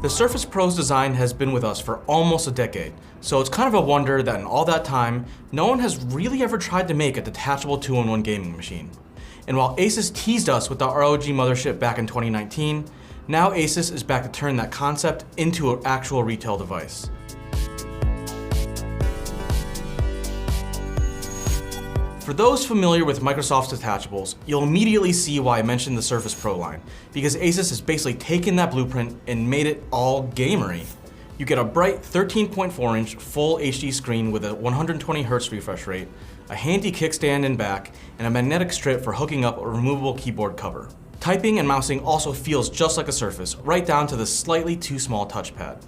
The Surface Pro's design has been with us for almost a decade, so it's kind of a wonder that in all that time, no one has really ever tried to make a detachable 2-in-1 gaming machine. And while Asus teased us with the ROG mothership back in 2019, now Asus is back to turn that concept into an actual retail device. For those familiar with Microsoft's detachables, you'll immediately see why I mentioned the Surface Pro line, because Asus has basically taken that blueprint and made it all gamery. You get a bright 13.4-inch full HD screen with a 120Hz refresh rate, a handy kickstand in back, and a magnetic strip for hooking up a removable keyboard cover. Typing and mousing also feels just like a Surface, right down to the slightly too small touchpad.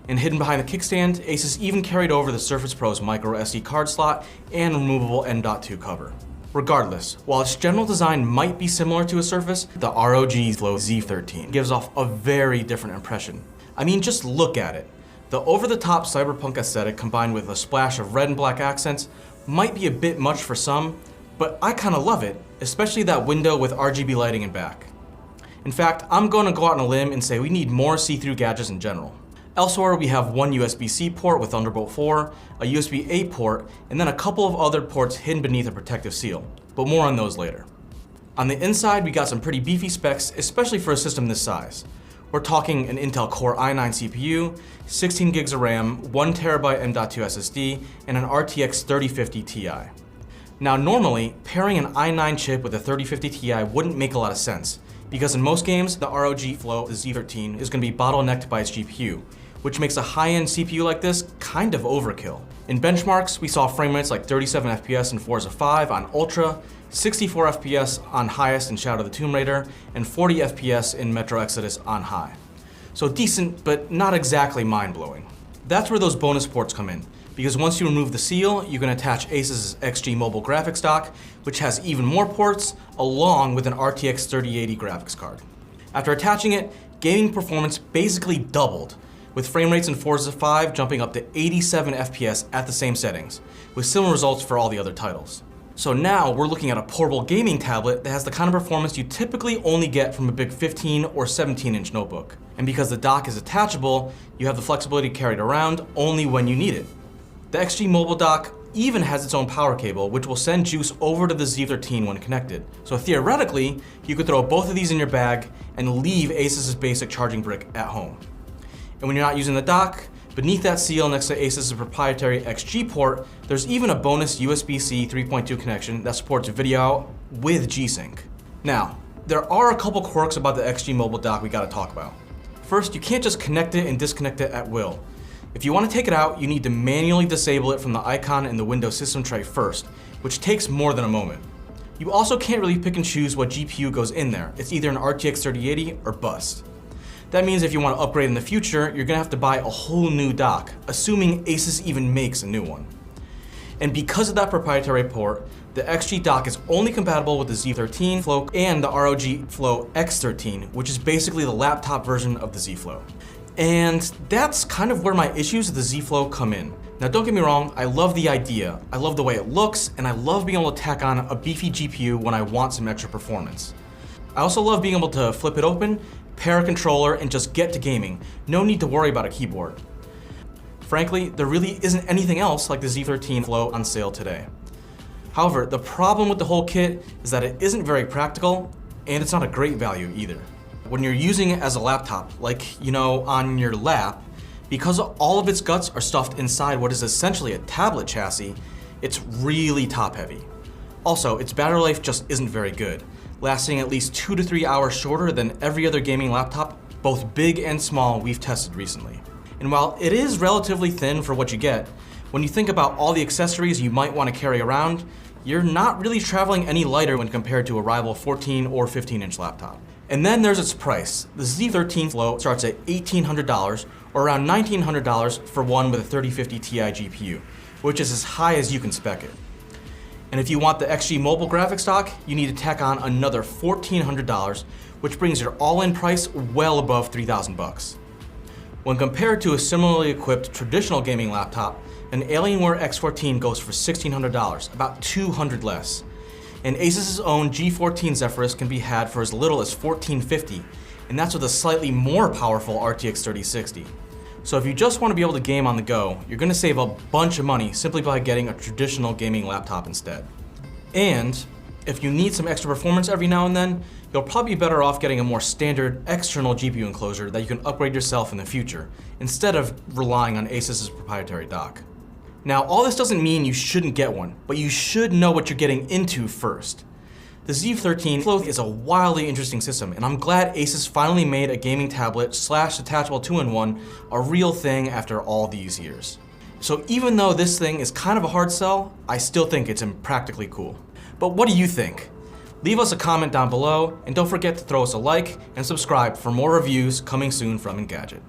And hidden behind the kickstand, Asus even carried over the Surface Pro's micro SD card slot and removable M.2 cover. Regardless, while its general design might be similar to a Surface, the ROG Flow Z13 gives off a very different impression. I mean, just look at it. The over-the-top cyberpunk aesthetic combined with a splash of red and black accents might be a bit much for some, but I kinda love it, especially that window with RGB lighting in back. In fact, I'm gonna go out on a limb and say we need more see-through gadgets in general. Elsewhere, we have one USB-C port with Thunderbolt 4, a USB-A port, and then a couple of other ports hidden beneath a protective seal, but more on those later. On the inside, we got some pretty beefy specs, especially for a system this size. We're talking an Intel Core i9 CPU, 16 gigs of RAM, 1TB M.2 SSD, and an RTX 3050 Ti. Now normally, pairing an i9 chip with a 3050 Ti wouldn't make a lot of sense, because in most games, the ROG Flow Z13 is going to be bottlenecked by its GPU, which makes a high-end CPU like this kind of overkill. In benchmarks, we saw frame rates like 37 FPS in Forza 5 on Ultra, 64 FPS on highest in Shadow of the Tomb Raider, and 40 FPS in Metro Exodus on high. So decent, but not exactly mind-blowing. That's where those bonus ports come in, because once you remove the seal, you can attach Asus's XG Mobile graphics dock, which has even more ports, along with an RTX 3080 graphics card. After attaching it, gaming performance basically doubled, with frame rates in Forza 5 jumping up to 87 FPS at the same settings, with similar results for all the other titles. So now we're looking at a portable gaming tablet that has the kind of performance you typically only get from a big 15 or 17-inch notebook. And because the dock is attachable, you have the flexibility to carry it around only when you need it. The XG Mobile dock even has its own power cable, which will send juice over to the Z13 when connected. So theoretically, you could throw both of these in your bag and leave Asus's basic charging brick at home. And when you're not using the dock, beneath that seal next to Asus's proprietary XG port, there's even a bonus USB-C 3.2 connection that supports video with G-Sync. Now, there are a couple quirks about the XG Mobile dock we gotta talk about. First, you can't just connect it and disconnect it at will. If you want to take it out, you need to manually disable it from the icon in the Windows system tray first, which takes more than a moment. You also can't really pick and choose what GPU goes in there. It's either an RTX 3080 or bust. That means if you want to upgrade in the future, you're gonna have to buy a whole new dock, assuming Asus even makes a new one. And because of that proprietary port, the XG dock is only compatible with the Z13 Flow and the ROG Flow X13, which is basically the laptop version of the Z Flow. And that's kind of where my issues with the Z Flow come in. Now don't get me wrong, I love the idea, I love the way it looks, and I love being able to tack on a beefy GPU when I want some extra performance. I also love being able to flip it open, pair a controller, and just get to gaming. No need to worry about a keyboard. Frankly, there really isn't anything else like the Z13 Flow on sale today. However, the problem with the whole kit is that it isn't very practical, and it's not a great value either. When you're using it as a laptop, like, on your lap, because all of its guts are stuffed inside what is essentially a tablet chassis, it's really top heavy. Also, its battery life just isn't very good, lasting at least 2 to 3 hours shorter than every other gaming laptop, both big and small, we've tested recently. And while it is relatively thin for what you get, when you think about all the accessories you might want to carry around, you're not really traveling any lighter when compared to a rival 14 or 15-inch laptop. And then there's its price. The Z13 Flow starts at $1,800 or around $1,900 for one with a 3050 Ti GPU, which is as high as you can spec it. And if you want the XG Mobile graphics dock, you need to tack on another $1,400, which brings your all-in price well above $3,000 bucks. When compared to a similarly equipped traditional gaming laptop, an Alienware X14 goes for $1,600, about $200 less. And Asus's own G14 Zephyrus can be had for as little as $1,450, and that's with a slightly more powerful RTX 3060. So if you just want to be able to game on the go, you're going to save a bunch of money simply by getting a traditional gaming laptop instead. And if you need some extra performance every now and then, you'll probably be better off getting a more standard external GPU enclosure that you can upgrade yourself in the future, instead of relying on Asus's proprietary dock. Now, all this doesn't mean you shouldn't get one, but you should know what you're getting into first. The Z13 Flow is a wildly interesting system, and I'm glad Asus finally made a gaming tablet / detachable 2-in-1 a real thing after all these years. So even though this thing is kind of a hard sell, I still think it's practically cool. But what do you think? Leave us a comment down below, and don't forget to throw us a like and subscribe for more reviews coming soon from Engadget.